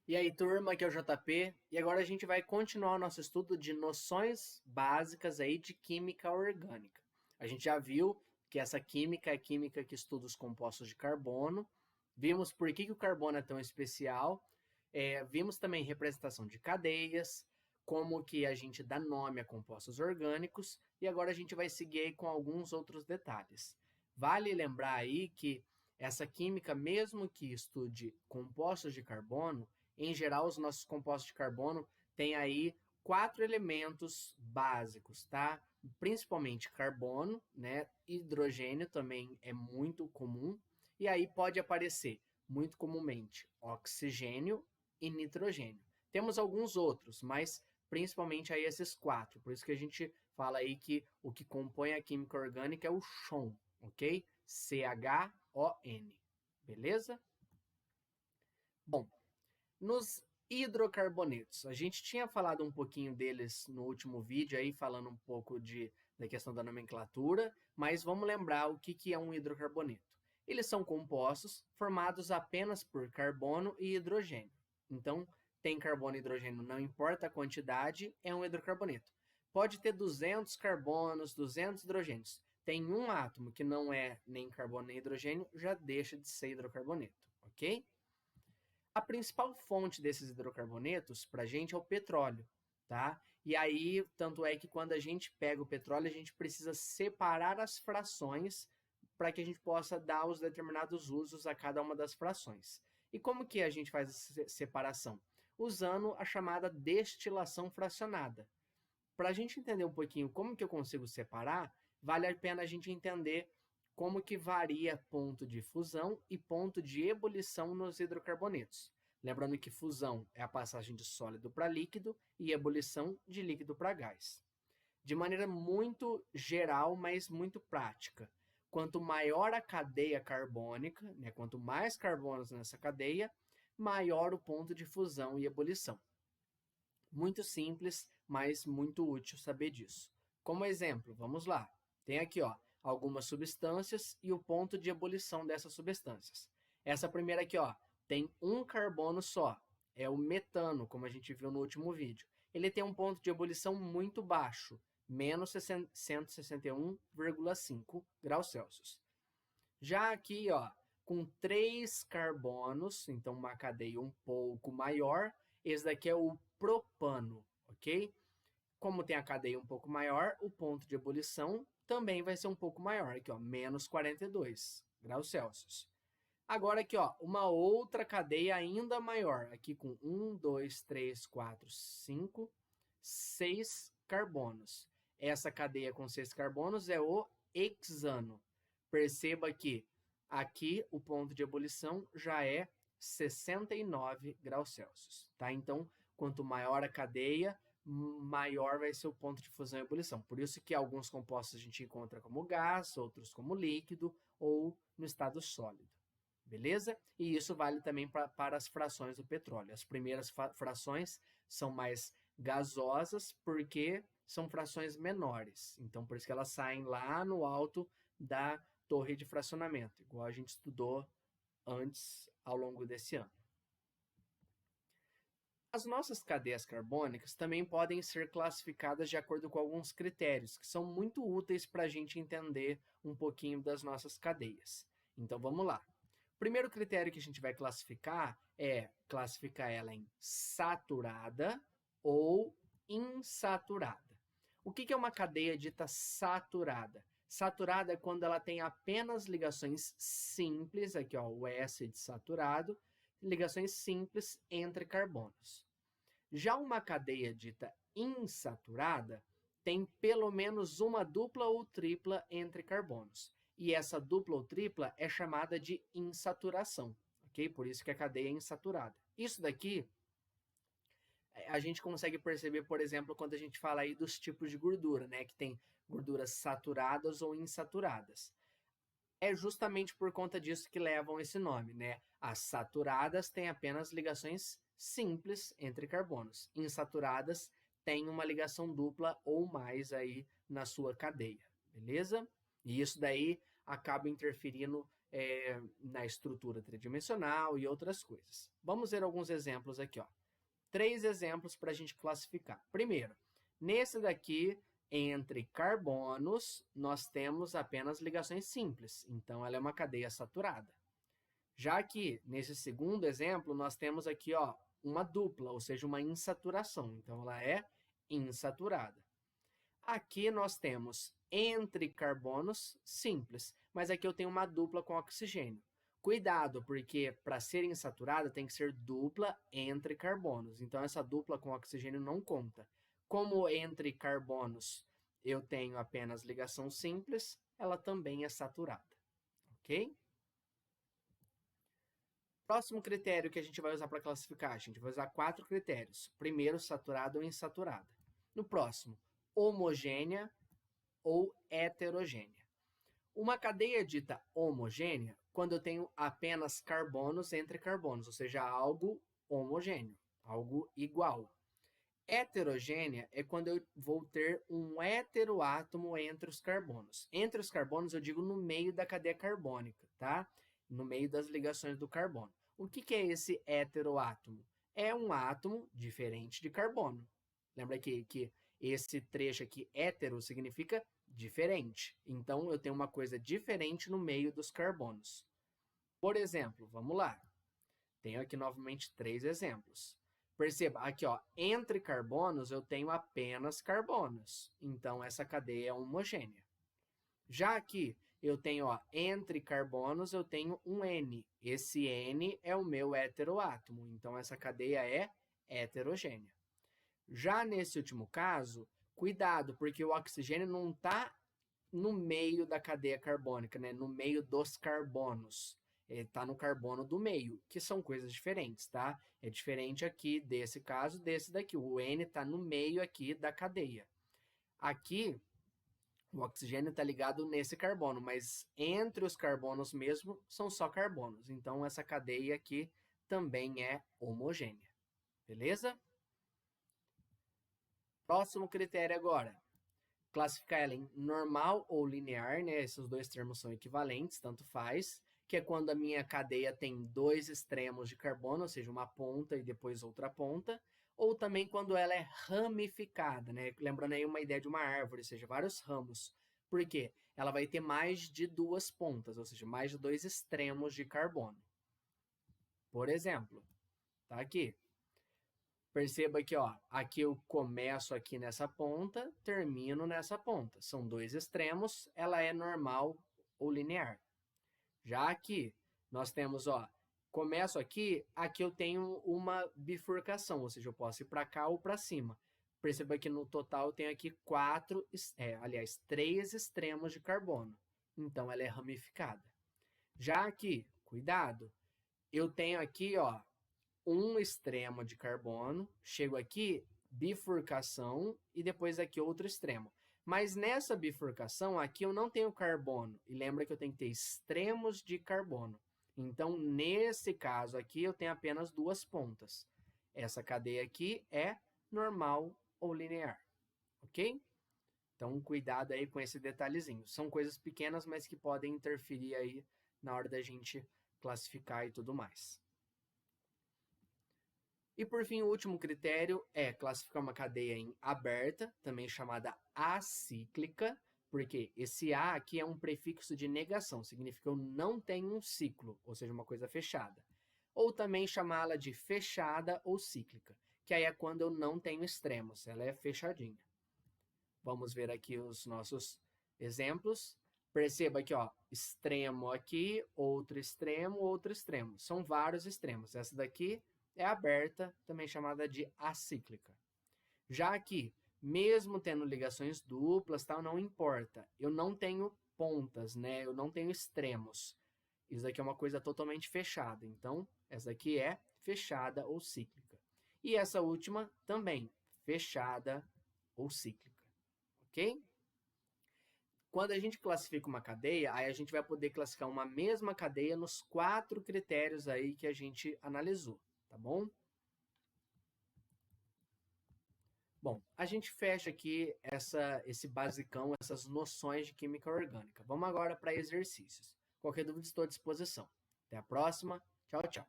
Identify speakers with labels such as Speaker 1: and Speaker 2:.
Speaker 1: E aí, turma, aqui é o JP, e agora a gente vai continuar o nosso estudo de noções básicas aí de química orgânica. A gente já viu que essa química é química que estuda os compostos de carbono, vimos por que o carbono é tão especial, vimos também representação de cadeias, como que a gente dá nome a compostos orgânicos, e agora a gente vai seguir aí com alguns outros detalhes. Vale lembrar aí que essa química, mesmo que estude compostos de carbono, em geral, os nossos compostos de carbono têm aí 4 elementos básicos, tá? Principalmente carbono, né? Hidrogênio também é muito comum. E aí pode aparecer, muito comumente, oxigênio e nitrogênio. Temos alguns outros, mas principalmente aí esses 4. Por isso que a gente fala aí que o que compõe a química orgânica é o CHON, ok? CHON. Beleza? Bom, nos hidrocarbonetos, a gente tinha falado um pouquinho deles no último vídeo aí, falando um pouco da questão da nomenclatura, mas vamos lembrar o que é um hidrocarboneto. Eles são compostos formados apenas por carbono e hidrogênio. Então, tem carbono e hidrogênio, não importa a quantidade, é um hidrocarboneto. Pode ter 200 carbonos, 200 hidrogênios. Tem um átomo que não é nem carbono nem hidrogênio, já deixa de ser hidrocarboneto, ok? A principal fonte desses hidrocarbonetos para a gente é o petróleo, tá? E aí, tanto é que quando a gente pega o petróleo, a gente precisa separar as frações para que a gente possa dar os determinados usos a cada uma das frações. E como que a gente faz essa separação? Usando a chamada destilação fracionada. Para a gente entender um pouquinho como que eu consigo separar, vale a pena a gente entender como que varia ponto de fusão e ponto de ebulição nos hidrocarbonetos. Lembrando que fusão é a passagem de sólido para líquido e ebulição de líquido para gás. De maneira muito geral, mas muito prática. Quanto maior a cadeia carbônica, né, quanto mais carbonos nessa cadeia, maior o ponto de fusão e ebulição. Muito simples, mas muito útil saber disso. Como exemplo, vamos lá. Tem aqui, ó, algumas substâncias e o ponto de ebulição dessas substâncias. Essa primeira aqui, ó, tem um carbono só. É o metano, como a gente viu no último vídeo. Ele tem um ponto de ebulição muito baixo, menos 161,5 graus Celsius. Já aqui, ó, com 3 carbonos, então uma cadeia um pouco maior, esse daqui é o propano, ok? Como tem a cadeia um pouco maior, o ponto de ebulição também vai ser um pouco maior, aqui ó, menos 42 graus Celsius. Agora aqui ó, uma outra cadeia ainda maior, aqui com 1, 2, 3, 4, 5, 6 carbonos. Essa cadeia com 6 carbonos é o hexano. Perceba que aqui o ponto de ebulição já é 69 graus Celsius, tá? Então, quanto maior a cadeia, maior vai ser o ponto de fusão e ebulição. Por isso que alguns compostos a gente encontra como gás, outros como líquido ou no estado sólido. Beleza? E isso vale também para as frações do petróleo. As primeiras frações são mais gasosas porque são frações menores. Então, por isso que elas saem lá no alto da torre de fracionamento, igual a gente estudou antes ao longo desse ano. As nossas cadeias carbônicas também podem ser classificadas de acordo com alguns critérios que são muito úteis para a gente entender um pouquinho das nossas cadeias. Então vamos lá. O primeiro critério que a gente vai classificar é classificar ela em saturada ou insaturada. O que é uma cadeia dita saturada? Saturada é quando ela tem apenas ligações simples, aqui ó, o S de saturado, ligações simples entre carbonos. Já uma cadeia dita insaturada tem pelo menos uma dupla ou tripla entre carbonos. E essa dupla ou tripla é chamada de insaturação, ok? Por isso que a cadeia é insaturada. Isso daqui a gente consegue perceber, por exemplo, quando a gente fala aí dos tipos de gordura, né? Que tem gorduras saturadas ou insaturadas. É justamente por conta disso que levam esse nome, né? As saturadas têm apenas ligações simples entre carbonos. Insaturadas têm uma ligação dupla ou mais aí na sua cadeia, beleza? E isso daí acaba interferindo na estrutura tridimensional e outras coisas. Vamos ver alguns exemplos aqui, ó. 3 exemplos para a gente classificar. Primeiro, nesse daqui, entre carbonos, nós temos apenas ligações simples, então ela é uma cadeia saturada. Já que, nesse segundo exemplo, nós temos aqui ó, uma dupla, ou seja, uma insaturação, então ela é insaturada. Aqui nós temos entre carbonos simples, mas aqui eu tenho uma dupla com oxigênio. Cuidado, porque para ser insaturada tem que ser dupla entre carbonos. Então essa dupla com oxigênio não conta. Como entre carbonos eu tenho apenas ligação simples, ela também é saturada. Ok? Próximo critério que a gente vai usar para classificar, a gente vai usar 4 critérios. Primeiro, saturada ou insaturada. No próximo, homogênea ou heterogênea. Uma cadeia dita homogênea quando eu tenho apenas carbonos entre carbonos, ou seja, algo homogêneo, algo igual. Heterogênea é quando eu vou ter um heteroátomo entre os carbonos. Entre os carbonos eu digo no meio da cadeia carbônica, tá? No meio das ligações do carbono. O que é esse heteroátomo? É um átomo diferente de carbono. Lembra que esse trecho aqui, hétero, significa diferente. Então, eu tenho uma coisa diferente no meio dos carbonos. Por exemplo, vamos lá. Tenho aqui novamente 3 exemplos. Perceba, aqui ó, entre carbonos eu tenho apenas carbonos. Então, essa cadeia é homogênea. Já aqui, eu tenho, ó, entre carbonos eu tenho um N. Esse N é o meu heteroátomo. Então, essa cadeia é heterogênea. Já nesse último caso, cuidado, porque o oxigênio não está no meio da cadeia carbônica, né? No meio dos carbonos. Ele está no carbono do meio, que são coisas diferentes, tá? É diferente aqui desse caso, desse daqui. O N está no meio aqui da cadeia. Aqui, o oxigênio está ligado nesse carbono, mas entre os carbonos mesmo são só carbonos. Então, essa cadeia aqui também é homogênea. Beleza? Próximo critério agora. Classificar ela em normal ou linear, né? Esses dois termos são equivalentes, tanto faz, que é quando a minha cadeia tem 2 extremos de carbono, ou seja, uma ponta e depois outra ponta, ou também quando ela é ramificada, né? Lembrando aí uma ideia de uma árvore, ou seja, vários ramos. Por quê? Ela vai ter mais de 2 pontas, ou seja, mais de 2 extremos de carbono. Por exemplo, tá aqui. Perceba que, ó, aqui eu começo aqui nessa ponta, termino nessa ponta. São 2 extremos, ela é normal ou linear. Já aqui, nós temos, ó, começo aqui, aqui eu tenho uma bifurcação, ou seja, eu posso ir para cá ou para cima. Perceba que no total eu tenho aqui 3 extremos de carbono. Então, ela é ramificada. Já aqui, cuidado, eu tenho aqui, ó, um extremo de carbono, chego aqui, bifurcação, e depois aqui outro extremo. Mas nessa bifurcação, aqui eu não tenho carbono. E lembra que eu tenho que ter extremos de carbono. Então, nesse caso aqui, eu tenho apenas 2 pontas. Essa cadeia aqui é normal ou linear. Ok? Então, cuidado aí com esse detalhezinho. São coisas pequenas, mas que podem interferir aí na hora da gente classificar e tudo mais. E por fim, o último critério é classificar uma cadeia em aberta, também chamada acíclica, porque esse A aqui é um prefixo de negação, significa eu não tenho um ciclo, ou seja, uma coisa fechada. Ou também chamá-la de fechada ou cíclica, que aí é quando eu não tenho extremos, ela é fechadinha. Vamos ver aqui os nossos exemplos. Perceba aqui, ó, extremo aqui, outro extremo, outro extremo. São vários extremos. Essa daqui é aberta, também chamada de acíclica. Já aqui, mesmo tendo ligações duplas, tal, não importa. Eu não tenho pontas, né? Eu não tenho extremos. Isso daqui é uma coisa totalmente fechada. Então, essa daqui é fechada ou cíclica. E essa última também, fechada ou cíclica. Ok? Quando a gente classifica uma cadeia, aí a gente vai poder classificar uma mesma cadeia nos 4 critérios aí que a gente analisou, tá bom? Bom, a gente fecha aqui esse basicão, essas noções de química orgânica. Vamos agora para exercícios. Qualquer dúvida, estou à disposição. Até a próxima. Tchau, tchau.